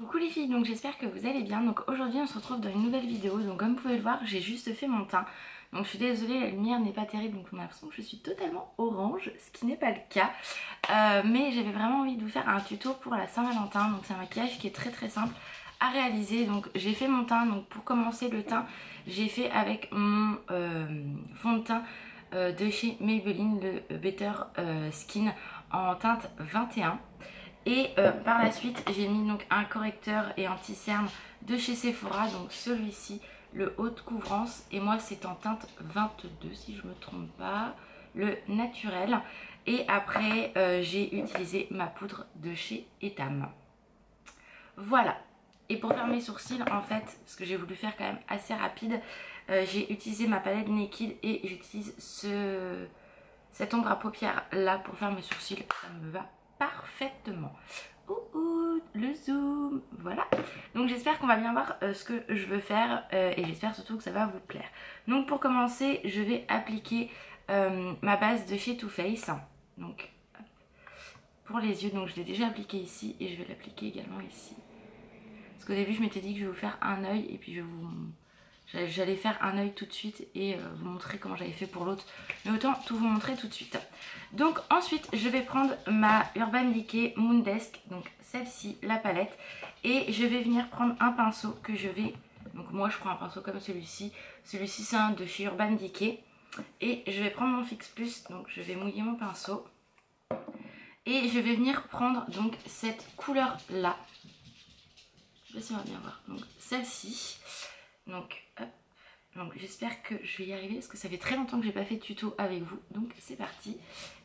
Coucou les filles, donc j'espère que vous allez bien. Donc aujourd'hui on se retrouve dans une nouvelle vidéo. Donc comme vous pouvez le voir, j'ai juste fait mon teint. Donc je suis désolée, la lumière n'est pas terrible, donc on a l'impression que je suis totalement orange, ce qui n'est pas le cas. Mais j'avais vraiment envie de vous faire un tuto pour la Saint-Valentin. Donc c'est un maquillage qui est très simple à réaliser. Donc j'ai fait mon teint. Donc pour commencer le teint, j'ai fait avec mon fond de teint de chez Maybelline, le Better Skin en teinte 21. Et par la suite j'ai mis donc un correcteur et anti-cerne de chez Sephora, donc celui-ci, le haute couvrance, et moi c'est en teinte 22 si je me trompe pas, le naturel. Et après j'ai utilisé ma poudre de chez Etam. Voilà. Et pour faire mes sourcils, en fait, ce que j'ai voulu faire quand même assez rapide, j'ai utilisé ma palette Naked et j'utilise cette ombre à paupières là pour faire mes sourcils. Ça me va parfaitement. Le zoom, voilà. Donc j'espère qu'on va bien voir ce que je veux faire et j'espère surtout que ça va vous plaire. Donc pour commencer, je vais appliquer ma base de chez Too Faced. Donc pour les yeux, donc je l'ai déjà appliqué ici et je vais l'appliquer également ici. Parce qu'au début je m'étais dit que je vais vous faire un œil et puis j'allais faire un œil tout de suite et vous montrer comment j'avais fait pour l'autre. Mais autant tout vous montrer tout de suite. Donc ensuite je vais prendre ma Urban Decay Moondesk, donc celle-ci, la palette. Et je vais venir prendre un pinceau que je vais... Donc moi je prends un pinceau comme celui-ci. Celui-ci c'est un de chez Urban Decay. Et je vais prendre mon Fix Plus, donc je vais mouiller mon pinceau. Et je vais venir prendre donc cette couleur-là. Je sais pas si on va bien voir. Donc celle-ci. Donc hop. Donc j'espère que je vais y arriver parce que ça fait très longtemps que j'ai pas fait de tuto avec vous. Donc c'est parti.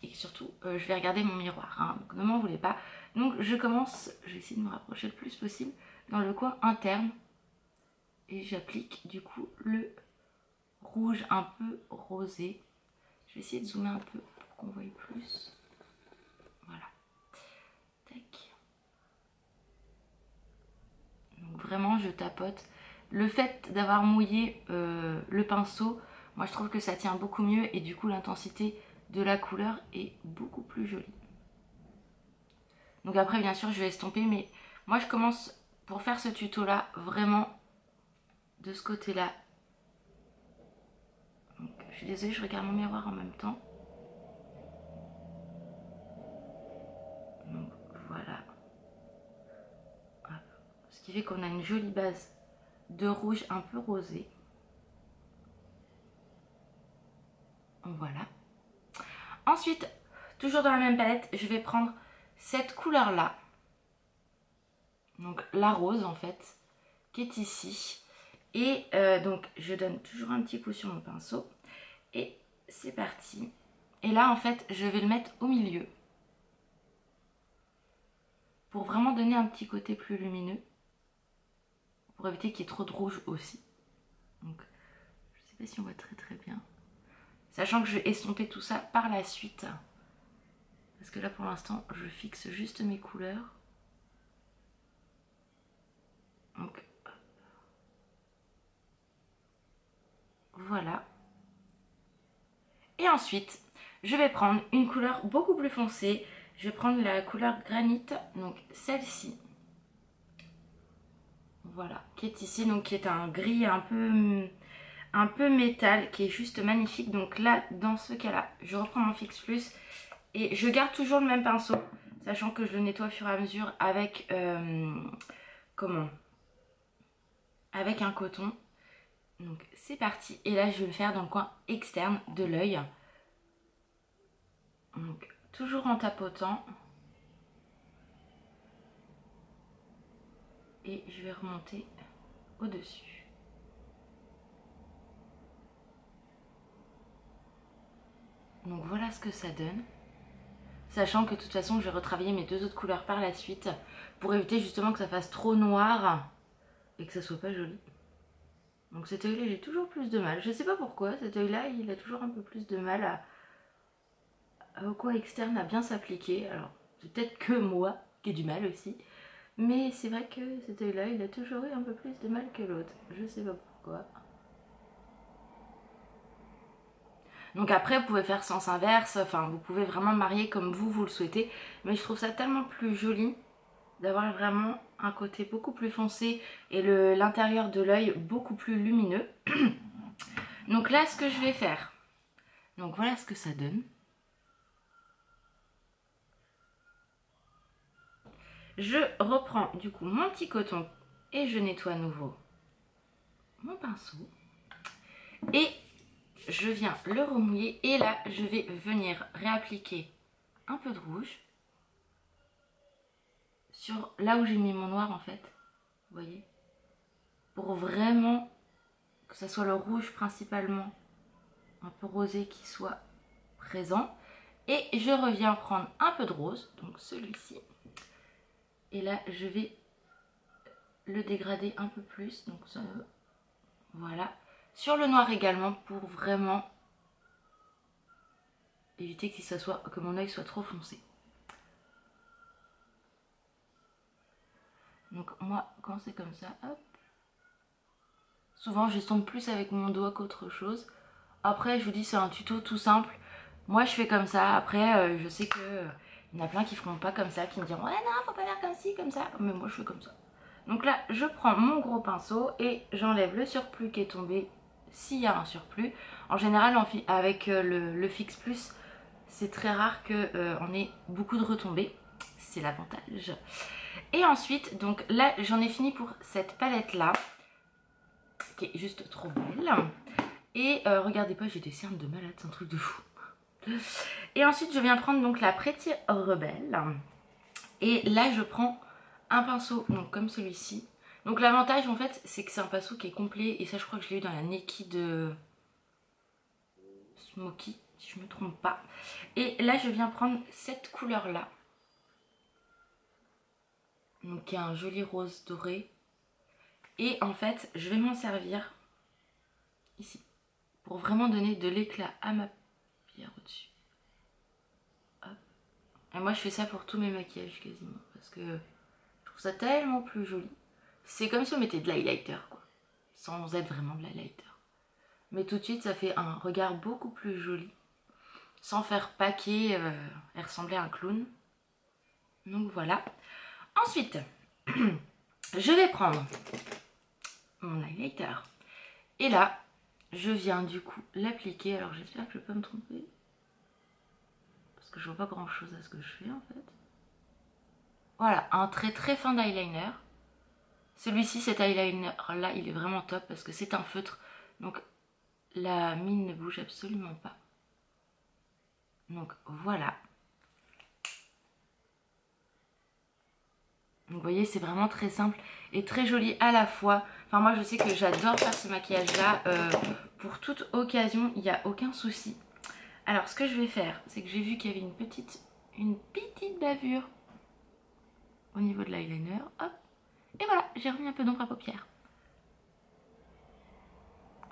Et surtout je vais regarder mon miroir. Hein, donc ne m'en voulez pas. Donc je commence, je vais essayer de me rapprocher le plus possible dans le coin interne. Et j'applique du coup le rouge un peu rosé. Je vais essayer de zoomer un peu pour qu'on voie plus. Voilà. Tac. Donc vraiment je tapote. Le fait d'avoir mouillé le pinceau, moi je trouve que ça tient beaucoup mieux et du coup l'intensité de la couleur est beaucoup plus jolie. Donc après bien sûr je vais estomper, mais moi je commence pour faire ce tuto là vraiment de ce côté là. Donc, je suis désolée, je regarde mon miroir en même temps. Donc voilà. Hop. Ce qui fait qu'on a une jolie base de rouge un peu rosé. Voilà. Ensuite, toujours dans la même palette, je vais prendre cette couleur là. Donc la rose en fait, qui est ici. Et donc je donne toujours un petit coup sur mon pinceau. Et c'est parti. Et là en fait, je vais le mettre au milieu. Pour vraiment donner un petit côté plus lumineux. Pour éviter qu'il y ait trop de rouge aussi. Donc je sais pas si on voit très bien. Sachant que je vais estomper tout ça par la suite. Parce que là pour l'instant je fixe juste mes couleurs. Donc voilà. Et ensuite je vais prendre une couleur beaucoup plus foncée. Je vais prendre la couleur granite, donc celle-ci. Voilà, qui est ici, donc qui est un gris un peu métal, qui est juste magnifique. Donc là, dans ce cas-là, je reprends mon Fix Plus et je garde toujours le même pinceau, sachant que je le nettoie au fur et à mesure avec avec un coton. Donc c'est parti. Et là, je vais le faire dans le coin externe de l'œil. Donc toujours en tapotant. Et je vais remonter au-dessus. Donc voilà ce que ça donne. Sachant que de toute façon je vais retravailler mes deux autres couleurs par la suite. Pour éviter justement que ça fasse trop noir. Et que ça soit pas joli. Donc cet œil là j'ai toujours plus de mal. Je sais pas pourquoi cet œil là il a toujours un peu plus de mal au coin externe à bien s'appliquer. Alors c'est peut-être que moi qui ai du mal aussi. Mais c'est vrai que cet œil là il a toujours eu un peu plus de mal que l'autre. Je sais pas pourquoi. Donc après vous pouvez faire sens inverse. Enfin vous pouvez vraiment marier comme vous le souhaitez. Mais je trouve ça tellement plus joli d'avoir vraiment un côté beaucoup plus foncé et l'intérieur de l'œil beaucoup plus lumineux. Donc là, ce que je vais faire, donc voilà ce que ça donne. Je reprends du coup mon petit coton et je nettoie à nouveau mon pinceau. Et je viens le remouiller et là, je vais venir réappliquer un peu de rouge sur là où j'ai mis mon noir en fait, vous voyez, pour vraiment que ça soit le rouge principalement, un peu rosé qui soit présent. Et je reviens prendre un peu de rose, donc celui-ci, et là je vais le dégrader un peu plus, donc ça, voilà, sur le noir également pour vraiment éviter que mon œil soit trop foncé. Donc moi, quand c'est comme ça, hop. Souvent, j'estompe plus avec mon doigt qu'autre chose. Après, je vous dis, c'est un tuto tout simple. Moi, je fais comme ça. Après, je sais que il y en a plein qui feront pas comme ça, qui me diront ouais non, faut pas faire comme ci, comme ça. Mais moi, je fais comme ça. Donc là, je prends mon gros pinceau et j'enlève le surplus qui est tombé, s'il y a un surplus. En général, avec le Fix Plus, c'est très rare qu'on ait beaucoup de retombées. C'est l'avantage. Et ensuite, donc là, j'en ai fini pour cette palette-là, qui est juste trop belle. Et regardez pas, j'ai des cernes de malade, c'est un truc de fou. Et ensuite, je viens prendre donc la Pretty Rebelle. Et là, je prends un pinceau, donc comme celui-ci. Donc l'avantage, en fait, c'est que c'est un pinceau qui est complet. Et ça, je crois que je l'ai eu dans la Naked Smoky, si je me trompe pas. Et là, je viens prendre cette couleur-là. Donc il y a un joli rose doré. Et en fait, je vais m'en servir ici pour vraiment donner de l'éclat à ma pierre au-dessus. Et moi, je fais ça pour tous mes maquillages quasiment parce que je trouve ça tellement plus joli. C'est comme si on mettait de l'highlighter, quoi, sans être vraiment de l'highlighter. Mais tout de suite, ça fait un regard beaucoup plus joli, sans faire paquet et ressembler à un clown. Donc voilà. Ensuite, je vais prendre mon highlighter. Et là, je viens du coup l'appliquer. Alors j'espère que je ne vais pas me tromper. Parce que je vois pas grand chose à ce que je fais en fait. Voilà, un trait très fin d'eyeliner. Celui-ci, cet eyeliner là, il est vraiment top parce que c'est un feutre. Donc la mine ne bouge absolument pas. Donc voilà. Donc vous voyez, c'est vraiment très simple et très joli à la fois. Enfin moi je sais que j'adore faire ce maquillage là. Pour toute occasion, il n'y a aucun souci. Alors ce que je vais faire, c'est que j'ai vu qu'il y avait une petite bavure au niveau de l'eyeliner. Hop. Et voilà, j'ai remis un peu d'ombre à paupières.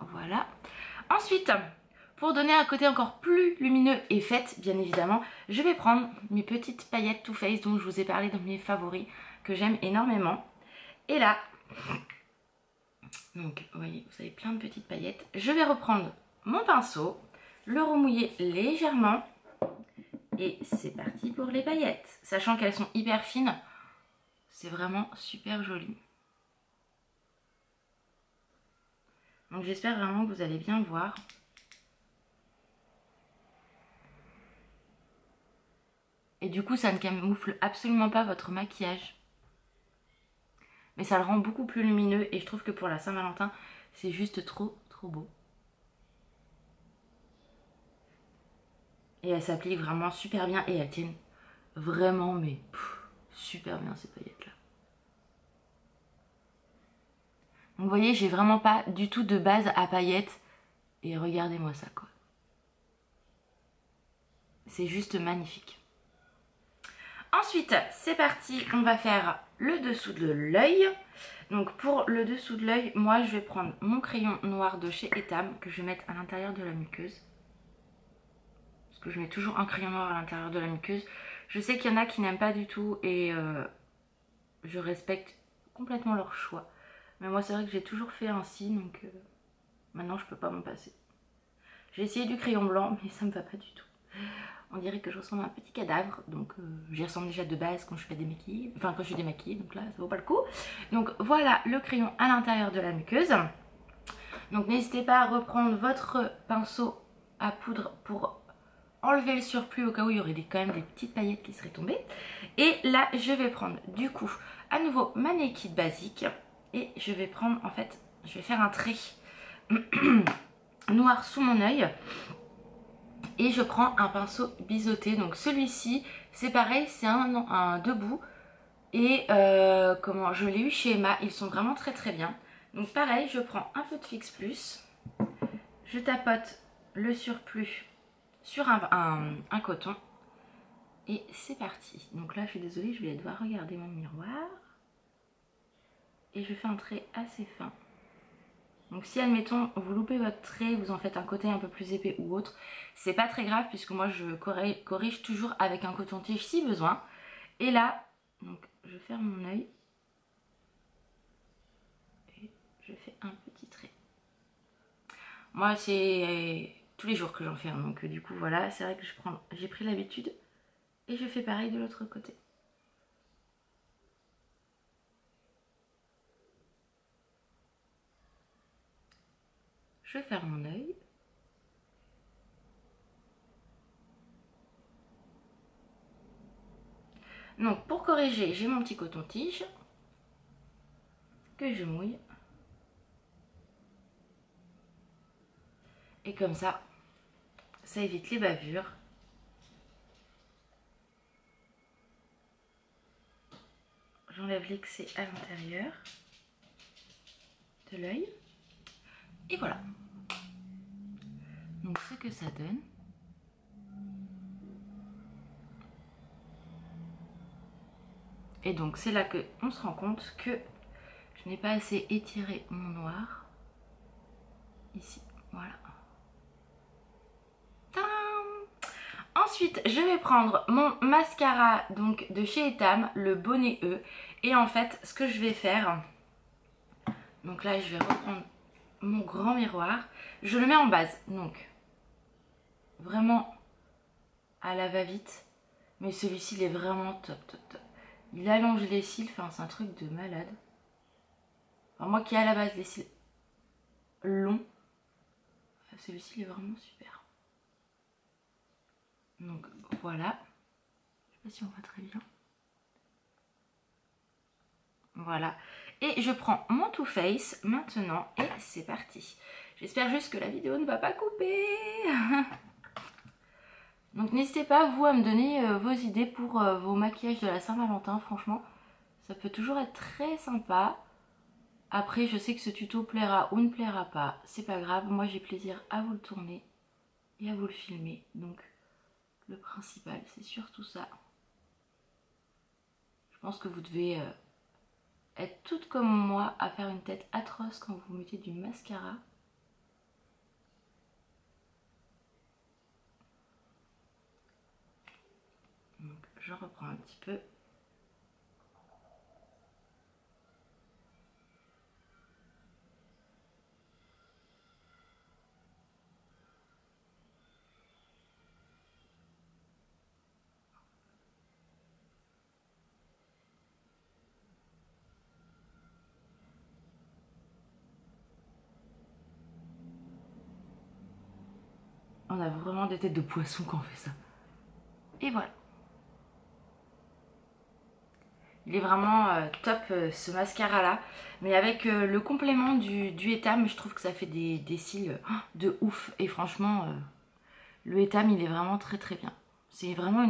Voilà. Ensuite, pour donner un côté encore plus lumineux et fête, bien évidemment, je vais prendre mes petites paillettes Too Faced dont je vous ai parlé dans mes favoris, que j'aime énormément. Et là, donc vous voyez, vous avez plein de petites paillettes. Je vais reprendre mon pinceau, le remouiller légèrement et c'est parti pour les paillettes. Sachant qu'elles sont hyper fines, c'est vraiment super joli. Donc j'espère vraiment que vous allez bien voir. Et du coup, ça ne camoufle absolument pas votre maquillage. Mais ça le rend beaucoup plus lumineux et je trouve que pour la Saint-Valentin, c'est juste trop beau. Et elles s'appliquent vraiment super bien et elles tiennent vraiment mais super bien ces paillettes là. Donc vous voyez, j'ai vraiment pas du tout de base à paillettes et regardez-moi ça quoi. C'est juste magnifique. Ensuite, c'est parti, on va faire le dessous de l'œil. Donc pour le dessous de l'œil, moi je vais prendre mon crayon noir de chez Etam que je vais mettre à l'intérieur de la muqueuse. Parce que je mets toujours un crayon noir à l'intérieur de la muqueuse. Je sais qu'il y en a qui n'aiment pas du tout et je respecte complètement leur choix. Mais moi c'est vrai que j'ai toujours fait ainsi, donc maintenant je peux pas m'en passer. J'ai essayé du crayon blanc mais ça me va pas du tout. On dirait que je ressemble à un petit cadavre, donc j'y ressemble déjà de base quand je fais des maquilles, enfin quand je suis démaquillée, donc là ça vaut pas le coup. Donc voilà le crayon à l'intérieur de la muqueuse. Donc n'hésitez pas à reprendre votre pinceau à poudre pour enlever le surplus au cas où il y aurait quand même des petites paillettes qui seraient tombées. Et là je vais prendre du coup à nouveau ma Naked basique et je vais prendre en fait, je vais faire un trait noir sous mon œil. Et je prends un pinceau biseauté. Donc celui-ci, c'est pareil, c'est un debout. Et comment je l'ai eu chez Emma. Ils sont vraiment très très bien. Donc pareil, je prends un peu de Fix Plus. Je tapote le surplus sur un coton. Et c'est parti. Donc là, je suis désolée, je vais devoir regarder mon miroir. Et je fais un trait assez fin. Donc si admettons vous loupez votre trait, vous en faites un côté un peu plus épais ou autre, c'est pas très grave puisque moi je corrige toujours avec un coton-tige si besoin. Et là, donc je ferme mon œil et je fais un petit trait. Moi c'est tous les jours que j'en fais un, donc du coup voilà, c'est vrai que j'ai pris l'habitude et je fais pareil de l'autre côté. Je ferme mon œil. Donc pour corriger, j'ai mon petit coton-tige que je mouille. Et comme ça évite les bavures. J'enlève l'excès à l'intérieur de l'œil. Et voilà. Donc ce que ça donne. Et donc c'est là qu'on se rend compte que je n'ai pas assez étiré mon noir. Ici, voilà. Tadam! Ensuite, je vais prendre mon mascara donc de chez Etam, le bonnet E. Et en fait, ce que je vais faire, donc là je vais reprendre mon grand miroir. Je le mets en base, donc vraiment à la va-vite. Mais celui-ci, il est vraiment top, top, top. Il allonge les cils, enfin c'est un truc de malade. Alors moi qui ai à la base les cils longs, celui-ci il est vraiment super. Donc voilà. Je sais pas si on voit très bien. Voilà. Et je prends mon Too Faced maintenant et c'est parti. J'espère juste que la vidéo ne va pas couper. Donc n'hésitez pas vous à me donner vos idées pour vos maquillages de la Saint-Valentin. Franchement, ça peut toujours être très sympa. Après, je sais que ce tuto plaira ou ne plaira pas. C'est pas grave, moi j'ai plaisir à vous le tourner et à vous le filmer. Donc le principal, c'est surtout ça. Je pense que vous devez être toutes comme moi à faire une tête atroce quand vous mettez du mascara. Donc je reprends un petit peu. On a vraiment des têtes de poisson quand on fait ça. Et voilà. Il est vraiment top ce mascara là. Mais avec le complément du Etam, je trouve que ça fait des cils de ouf. Et franchement, le Etam il est vraiment très très bien. C'est vraiment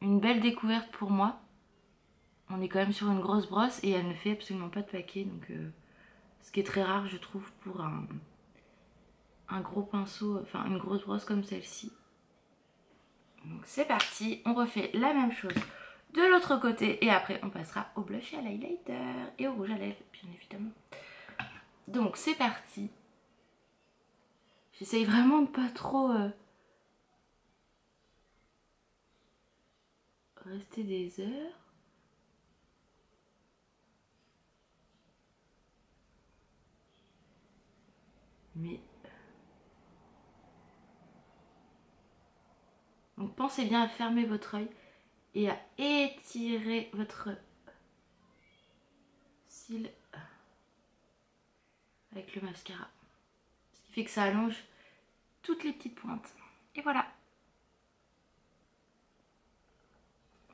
une belle découverte pour moi. On est quand même sur une grosse brosse et elle ne fait absolument pas de paquet. Donc, ce qui est très rare je trouve pour un gros pinceau, enfin une grosse brosse comme celle-ci. Donc c'est parti, on refait la même chose de l'autre côté et après on passera au blush et à l'highlighter et au rouge à lèvres bien évidemment. Donc c'est parti. J'essaye vraiment de pas trop rester des heures. Mais Donc pensez bien à fermer votre œil et à étirer votre cils avec le mascara. Ce qui fait que ça allonge toutes les petites pointes. Et voilà.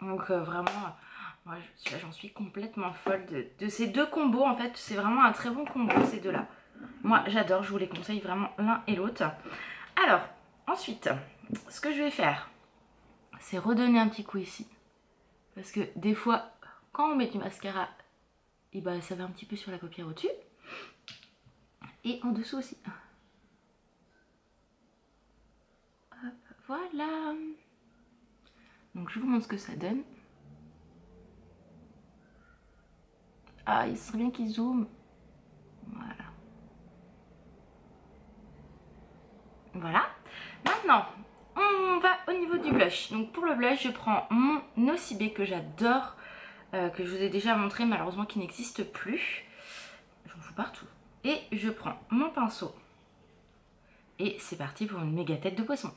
Donc vraiment, moi j'en suis complètement folle de ces deux combos. En fait, c'est vraiment un très bon combo ces deux-là. Moi j'adore, je vous les conseille vraiment l'un et l'autre. Alors, ensuite, ce que je vais faire, c'est redonner un petit coup ici. Parce que des fois, quand on met du mascara, et ben, ça va un petit peu sur la paupière au-dessus. Et en dessous aussi. Hop, voilà. Donc je vous montre ce que ça donne. Ah, il serait bien qu'il zoome. Voilà. Voilà. Maintenant, on va au niveau du blush. Donc pour le blush, je prends mon Nocibé que j'adore, que je vous ai déjà montré, malheureusement qui n'existe plus. J'en fous partout. Et je prends mon pinceau. Et c'est parti pour une méga tête de poisson.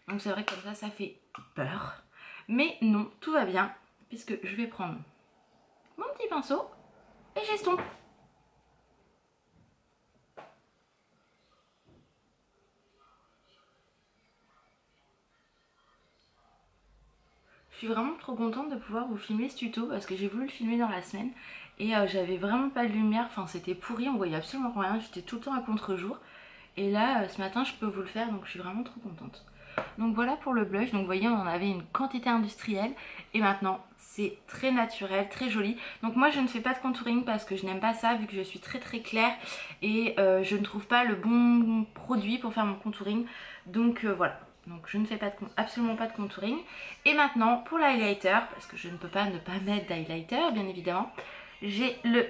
Donc c'est vrai que comme ça fait peur. Mais non, tout va bien. Puisque je vais prendre mon petit pinceau et j'estompe. Je suis vraiment trop contente de pouvoir vous filmer ce tuto parce que j'ai voulu le filmer dans la semaine et j'avais vraiment pas de lumière, enfin c'était pourri, on voyait absolument rien, j'étais tout le temps à contre-jour. Et là ce matin je peux vous le faire, donc je suis vraiment trop contente. Donc voilà pour le blush, donc vous voyez on en avait une quantité industrielle et maintenant c'est très naturel, très joli. Donc moi je ne fais pas de contouring parce que je n'aime pas ça vu que je suis très claire et je ne trouve pas le bon produit pour faire mon contouring. Donc voilà. Donc je ne fais pas absolument pas de contouring. Et maintenant pour l'highlighter, parce que je ne peux pas ne pas mettre d'highlighter bien évidemment, j'ai le